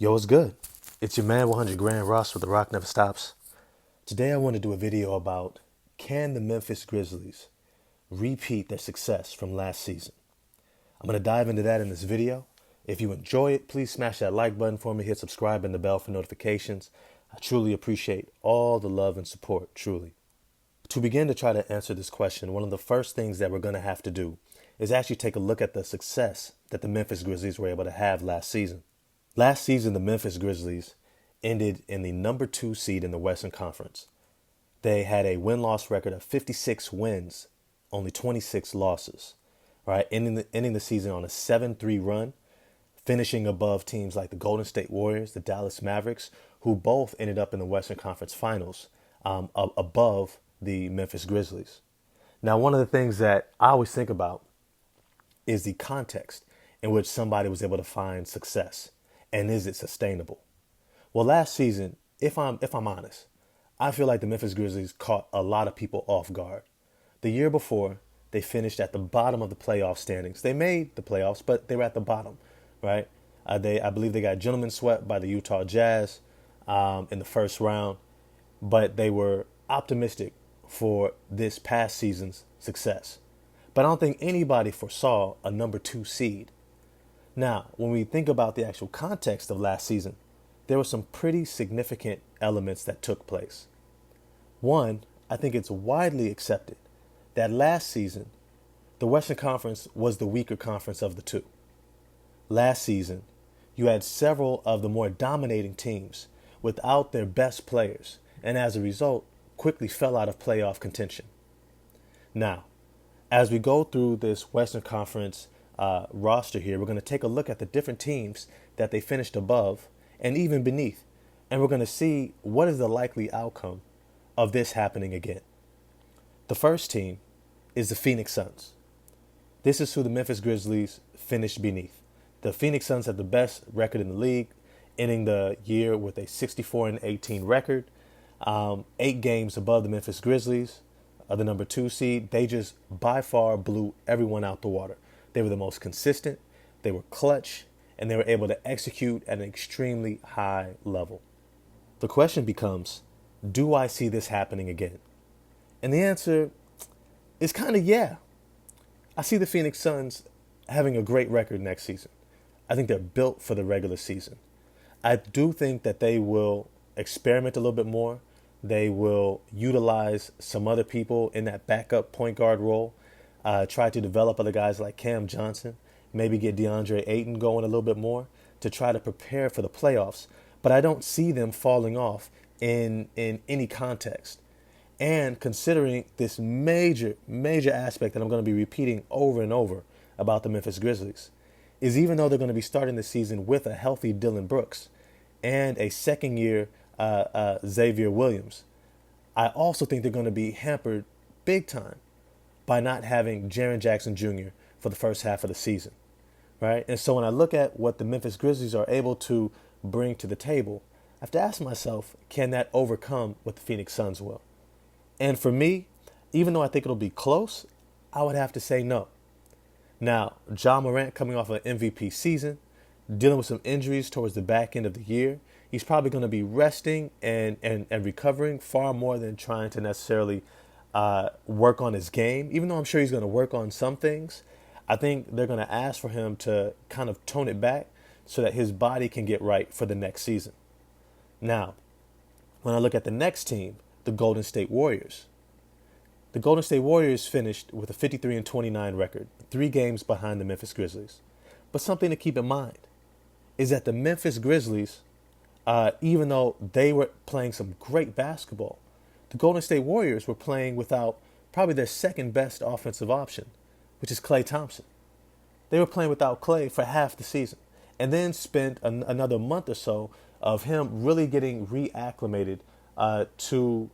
Yo, it's good. It's your man 100 Grand Ross with The Rock Never Stops. Today I want to do a video about, can the Memphis Grizzlies repeat their success from last season? I'm going to dive into that in this video. If you enjoy it, please smash that like button for me, hit subscribe and the bell for notifications. I truly appreciate all the love and support, truly. To begin to try to answer this question, one of the first things that we're going to have to do is actually take a look at the success that the Memphis Grizzlies were able to have last season. Last season, the Memphis Grizzlies ended in the number 2 seed in the Western Conference. They had a win-loss record of 56 wins, only 26 losses, right? Ending the season on a 7-3 run, finishing above teams like the Golden State Warriors, the Dallas Mavericks, who both ended up in the Western Conference Finals, above the Memphis Grizzlies. Now, one of the things that I always think about is the context in which somebody was able to find success. And is it sustainable? Well, last season, if I'm honest, I feel like the Memphis Grizzlies caught a lot of people off guard. The year before, they finished at the bottom of the playoff standings. They made the playoffs, but they were at the bottom, right? I believe they got gentlemen swept by the Utah Jazz in the first round, but they were optimistic for this past season's success. But I don't think anybody foresaw a number 2 seed. Now, when we think about the actual context of last season, there were some pretty significant elements that took place. One, I think it's widely accepted that last season, the Western Conference was the weaker conference of the two. Last season, you had several of the more dominating teams without their best players, and as a result, quickly fell out of playoff contention. Now, as we go through this Western Conference roster here, we're going to take a look at the different teams that they finished above and even beneath. And we're going to see what is the likely outcome of this happening again. The first team is the Phoenix Suns. This is who the Memphis Grizzlies finished beneath. The Phoenix Suns have the best record in the league, ending the year with a 64-18 record, 8 games above the Memphis Grizzlies, the number 2 seed. They just by far blew everyone out the water. They were the most consistent, they were clutch, and they were able to execute at an extremely high level. The question becomes, do I see this happening again? And the answer is kind of yeah. I see the Phoenix Suns having a great record next season. I think they're built for the regular season. I do think that they will experiment a little bit more. They will utilize some other people in that backup point guard role. Try to develop other guys like Cam Johnson, maybe get DeAndre Ayton going a little bit more to try to prepare for the playoffs. But I don't see them falling off in any context. And considering this major aspect that I'm going to be repeating over and over about the Memphis Grizzlies, is even though they're going to be starting the season with a healthy Dillon Brooks and a second-year Xavier Williams, I also think they're going to be hampered big time by not having Jaren Jackson Jr. for the first half of the season, right? And so when I look at what the Memphis Grizzlies are able to bring to the table, I have to ask myself, can that overcome what the Phoenix Suns will? And for me, even though I think it'll be close, I would have to say no. Now, Ja Morant coming off an MVP season, dealing with some injuries towards the back end of the year, he's probably going to be resting and recovering far more than trying to necessarily work on his game. Even though I'm sure he's going to work on some things, I think they're going to ask for him to kind of tone it back so that his body can get right for the next season. Now, when I look at the next team, the Golden State Warriors. The Golden State Warriors finished with a 53-29 record, 3 games behind the Memphis Grizzlies. But something to keep in mind is that the Memphis Grizzlies, even though they were playing some great basketball, the Golden State Warriors were playing without probably their second best offensive option, which is Klay Thompson. They were playing without Klay for half the season and then spent another month or so of him really getting reacclimated to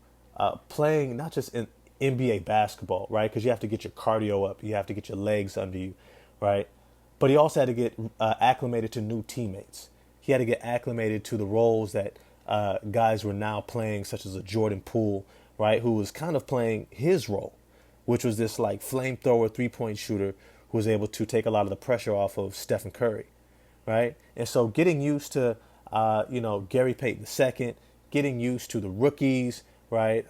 playing not just in NBA basketball, right? Because you have to get your cardio up. You have to get your legs under you, right? But he also had to get acclimated to new teammates. He had to get acclimated to the roles that guys were now playing, such as a Jordan Poole, right, who was kind of playing his role, which was this like flamethrower 3-point shooter who was able to take a lot of the pressure off of Stephen Curry, right? And so getting used to Gary Payton II, getting used to the rookies, right?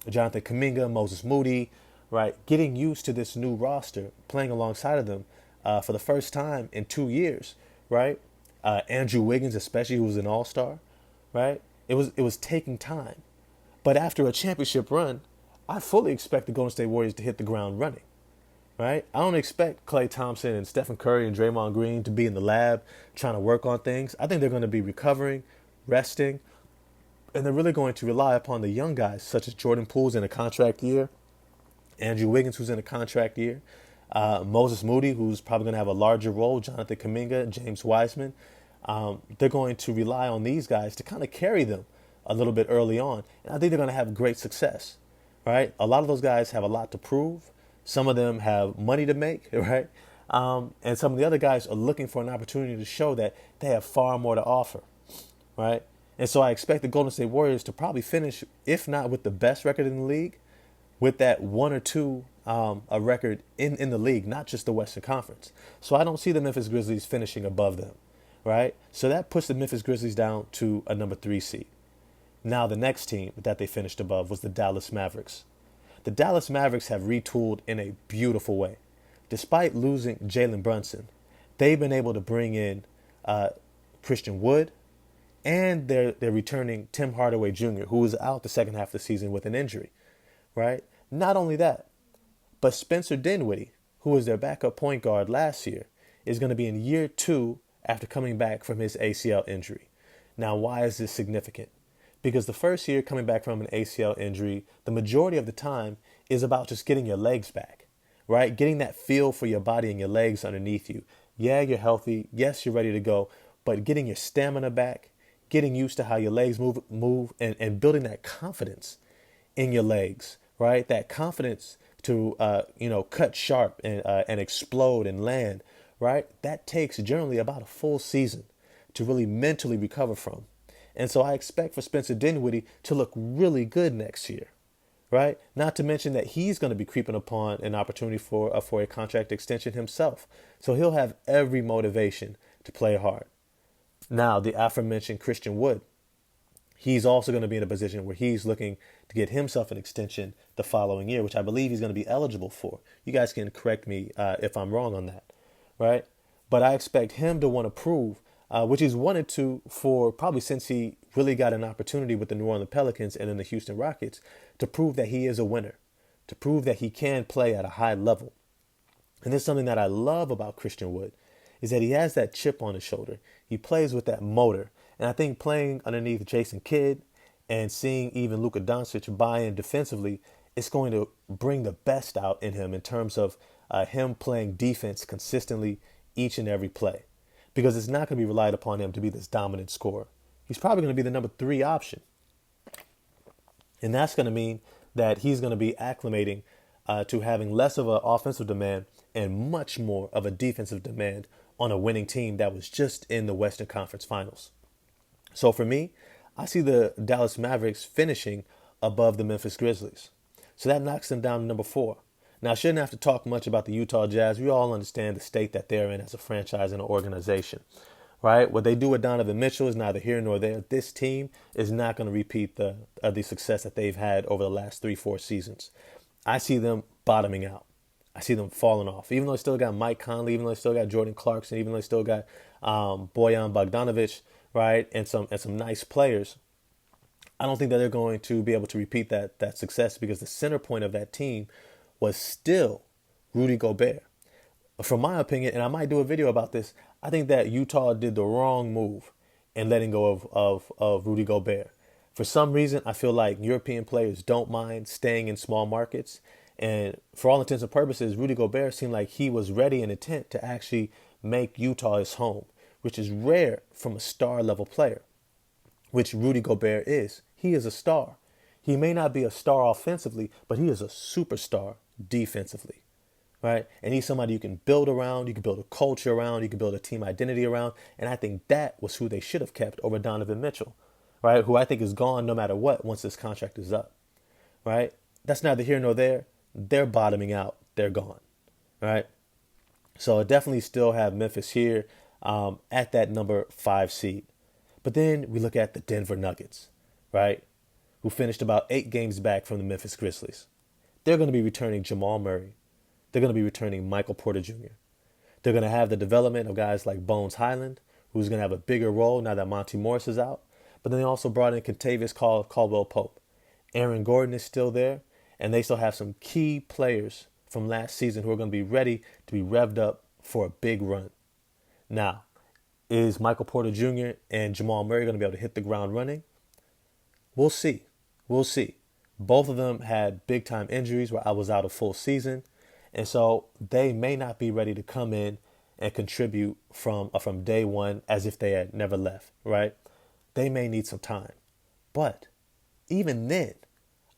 Jonathan Kuminga, Moses Moody, right? Getting used to this new roster, playing alongside of them for the first time in 2 years, right? Andrew Wiggins, especially, who was an all-star, right? It was taking time. But after a championship run, I fully expect the Golden State Warriors to hit the ground running, right? I don't expect Klay Thompson and Stephen Curry and Draymond Green to be in the lab trying to work on things. I think they're going to be recovering, resting, and they're really going to rely upon the young guys, such as Jordan Poole's in a contract year, Andrew Wiggins, who's in a contract year, Moses Moody, who's probably going to have a larger role, Jonathan Kuminga, James Wiseman. They're going to rely on these guys to kind of carry them a little bit early on. And I think they're going to have great success, right? A lot of those guys have a lot to prove. Some of them have money to make, right? And some of the other guys are looking for an opportunity to show that they have far more to offer, right? And so I expect the Golden State Warriors to probably finish, if not with the best record in the league, with that one or two a record in the league, not just the Western Conference. So I don't see the Memphis Grizzlies finishing above them, right? So that puts the Memphis Grizzlies down to a number 3 seed. Now the next team that they finished above was the Dallas Mavericks. The Dallas Mavericks have retooled in a beautiful way. Despite losing Jalen Brunson, they've been able to bring in Christian Wood, and they're returning Tim Hardaway Jr., who was out the second half of the season with an injury, right? Not only that, but Spencer Dinwiddie, who was their backup point guard last year, is going to be in year 2 after coming back from his ACL injury. Now, why is this significant? Because the first year coming back from an ACL injury, the majority of the time is about just getting your legs back, right? Getting that feel for your body and your legs underneath you. Yeah, you're healthy. Yes, you're ready to go. But getting your stamina back, getting used to how your legs move and building that confidence in your legs, right? That confidence to, cut sharp and explode and land, right? That takes generally about a full season to really mentally recover from. And so I expect for Spencer Dinwiddie to look really good next year, right? Not to mention that he's going to be creeping upon an opportunity for a contract extension himself. So he'll have every motivation to play hard. Now, the aforementioned Christian Wood, he's also going to be in a position where he's looking to get himself an extension the following year, which I believe he's going to be eligible for. You guys can correct me if I'm wrong on that, right? But I expect him to want to prove, which he's wanted to for probably since he really got an opportunity with the New Orleans Pelicans and then the Houston Rockets, to prove that he is a winner, to prove that he can play at a high level. And this is something that I love about Christian Wood, is that he has that chip on his shoulder. He plays with that motor. And I think playing underneath Jason Kidd and seeing even Luka Doncic buy in defensively, it's going to bring the best out in him in terms of him playing defense consistently each and every play. Because it's not going to be relied upon him to be this dominant scorer. He's probably going to be the number 3 option. And that's going to mean that he's going to be acclimating to having less of an offensive demand and much more of a defensive demand on a winning team that was just in the Western Conference Finals. So for me, I see the Dallas Mavericks finishing above the Memphis Grizzlies. So that knocks them down to number 4. Now, I shouldn't have to talk much about the Utah Jazz. We all understand the state that they're in as a franchise and an organization, right? What they do with Donovan Mitchell is neither here nor there. This team is not going to repeat the success that they've had over the last 3-4 seasons. I see them bottoming out. I see them falling off. Even though they still got Mike Conley, even though they still got Jordan Clarkson, even though they still got Bojan Bogdanovic, right, and some nice players, I don't think that they're going to be able to repeat that success, because the center point of that team was still Rudy Gobert. From my opinion, and I might do a video about this, I think that Utah did the wrong move in letting go of Rudy Gobert. For some reason, I feel like European players don't mind staying in small markets. And for all intents and purposes, Rudy Gobert seemed like he was ready and intent to actually make Utah his home, which is rare from a star level player, which Rudy Gobert is. He is a star. He may not be a star offensively, but he is a superstar defensively, right? And he's somebody you can build around, you can build a culture around, you can build a team identity around. And I think that was who they should have kept over Donovan Mitchell, right? Who I think is gone no matter what once this contract is up, right? That's neither here nor there. They're bottoming out. They're gone, right? So I definitely still have Memphis here at that number 5 seed. But then we look at the Denver Nuggets, right? Who finished about 8 games back from the Memphis Grizzlies. They're going to be returning Jamal Murray. They're going to be returning Michael Porter Jr. They're going to have the development of guys like Bones Highland, who's going to have a bigger role now that Monty Morris is out. But then they also brought in Kentavious Caldwell Pope. Aaron Gordon is still there, and they still have some key players from last season who are going to be ready to be revved up for a big run. Now, is Michael Porter Jr. and Jamal Murray going to be able to hit the ground running? We'll see. We'll see. Both of them had big-time injuries where I was out a full season, and so they may not be ready to come in and contribute from day one as if they had never left, right? They may need some time. But even then,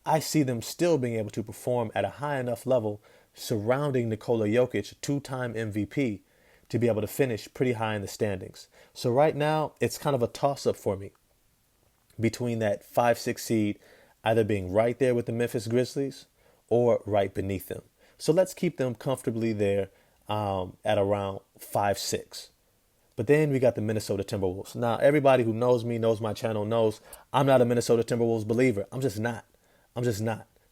I see them still being able to perform at a high enough level surrounding Nikola Jokic, 2-time MVP, to be able to finish pretty high in the standings. So right now, it's kind of a toss-up for me between that 5-6 seed either being right there with the Memphis Grizzlies or right beneath them. So let's keep them comfortably there at around 5-6. But then we got the Minnesota Timberwolves. Now, everybody who knows me, knows my channel, knows I'm not a Minnesota Timberwolves believer. I'm just not.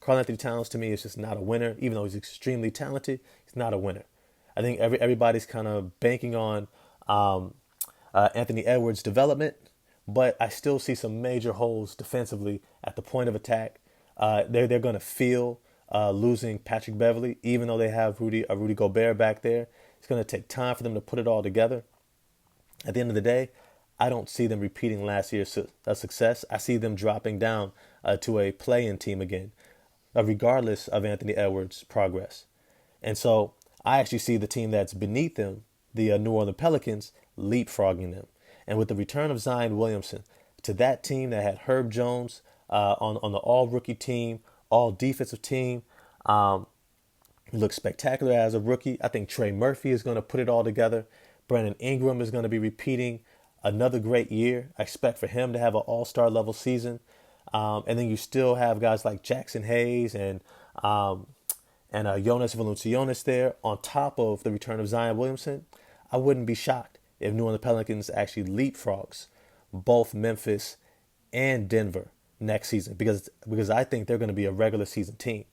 Karl-Anthony Towns, to me, is just not a winner. Even though he's extremely talented, he's not a winner. I think everybody's kind of banking on Anthony Edwards' development, but I still see some major holes defensively at the point of attack. They're going to feel losing Patrick Beverley, even though they have Rudy Gobert back there. It's going to take time for them to put it all together. At the end of the day, I don't see them repeating last year's success. I see them dropping down to a play-in team again, regardless of Anthony Edwards' progress. And so I actually see the team that's beneath them, the New Orleans Pelicans, leapfrogging them. And with the return of Zion Williamson to that team that had Herb Jones on the all-rookie team, all-defensive team, he looks spectacular as a rookie. I think Trey Murphy is going to put it all together. Brandon Ingram is going to be repeating another great year. I expect for him to have an all-star level season. And then you still have guys like Jackson Hayes and Jonas Valanciunas there on top of the return of Zion Williamson. I wouldn't be shocked if New Orleans Pelicans actually leapfrogs both Memphis and Denver next season because I think they're going to be a regular season team.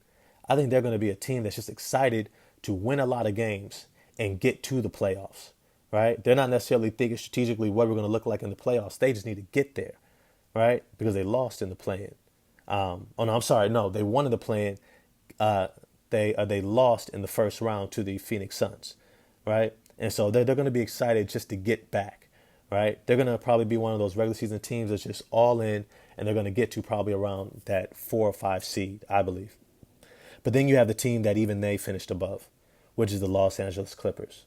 I think they're going to be a team that's just excited to win a lot of games and get to the playoffs. Right? They're not necessarily thinking strategically what we're going to look like in the playoffs. They just need to get there, right? Because they lost in the play-in. They won in the play-in. They lost in the first round to the Phoenix Suns, right? And so they're going to be excited just to get back, right? They're going to probably be one of those regular season teams that's just all in, and they're going to get to probably around that 4 or 5 seed, I believe. But then you have the team that even they finished above, which is the Los Angeles Clippers.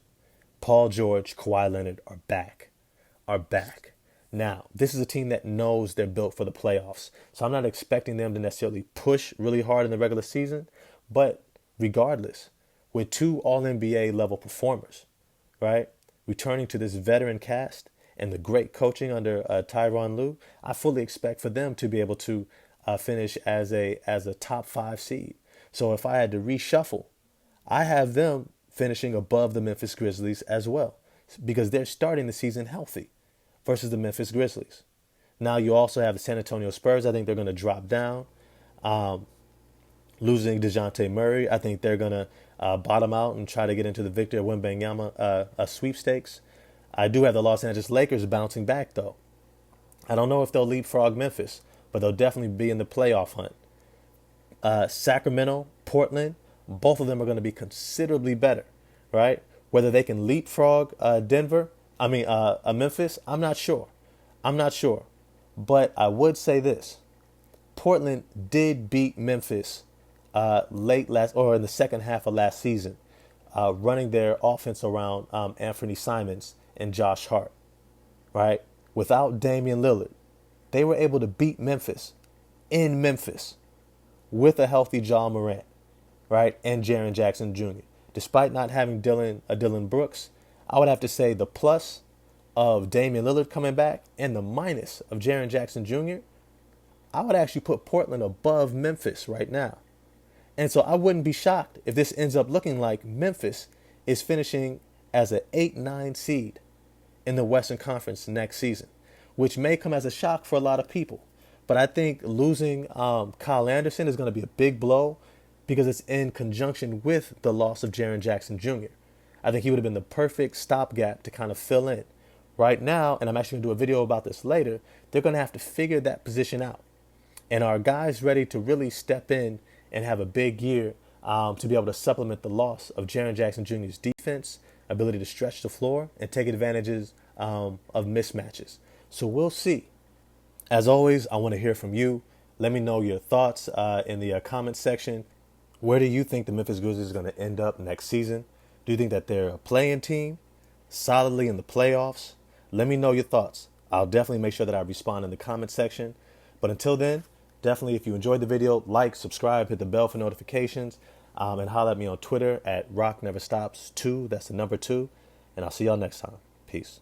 Paul George, Kawhi Leonard are back. Now, this is a team that knows they're built for the playoffs. So I'm not expecting them to necessarily push really hard in the regular season. But regardless, with 2 All-NBA level performers, right, returning to this veteran cast and the great coaching under Tyronn Lue, I fully expect for them to be able to finish as a top 5 seed. So if I had to reshuffle, I have them finishing above the Memphis Grizzlies as well because they're starting the season healthy versus the Memphis Grizzlies. Now you also have the San Antonio Spurs. I think they're going to drop down. Losing DeJounte Murray, I think they're going to bottom out and try to get into the Victor Wembanyama sweepstakes. I do have the Los Angeles Lakers bouncing back, though. I don't know if they'll leapfrog Memphis, but they'll definitely be in the playoff hunt. Sacramento, Portland, both of them are going to be considerably better, right? Whether they can leapfrog Memphis, I'm not sure. But I would say this. Portland did beat Memphis in the second half of last season, running their offense around Anthony Simons and Josh Hart, right? Without Damian Lillard, they were able to beat Memphis in Memphis with a healthy Ja Morant, right, and Jaren Jackson Jr. Despite not having Dylan Brooks, I would have to say the plus of Damian Lillard coming back and the minus of Jaren Jackson Jr., I would actually put Portland above Memphis right now. And so I wouldn't be shocked if this ends up looking like Memphis is finishing as an 8-9 seed in the Western Conference next season, which may come as a shock for a lot of people. But I think losing Kyle Anderson is going to be a big blow because it's in conjunction with the loss of Jaren Jackson Jr. I think he would have been the perfect stopgap to kind of fill in. Right now, and I'm actually going to do a video about this later, they're going to have to figure that position out. And are guys ready to really step in and have a big year to be able to supplement the loss of Jaren Jackson Jr.'s defense, ability to stretch the floor, and take advantages of mismatches? So we'll see. As always, I want to hear from you. Let me know your thoughts in the comment section. Where do you think the Memphis Grizzlies are going to end up next season? Do you think that they're a play-in team, solidly in the playoffs? Let me know your thoughts. I'll definitely make sure that I respond in the comment section. But until then, definitely if you enjoyed the video, like, subscribe, hit the bell for notifications, and holler at me on Twitter at RockNeverStops2. That's the number 2. And I'll see y'all next time. Peace.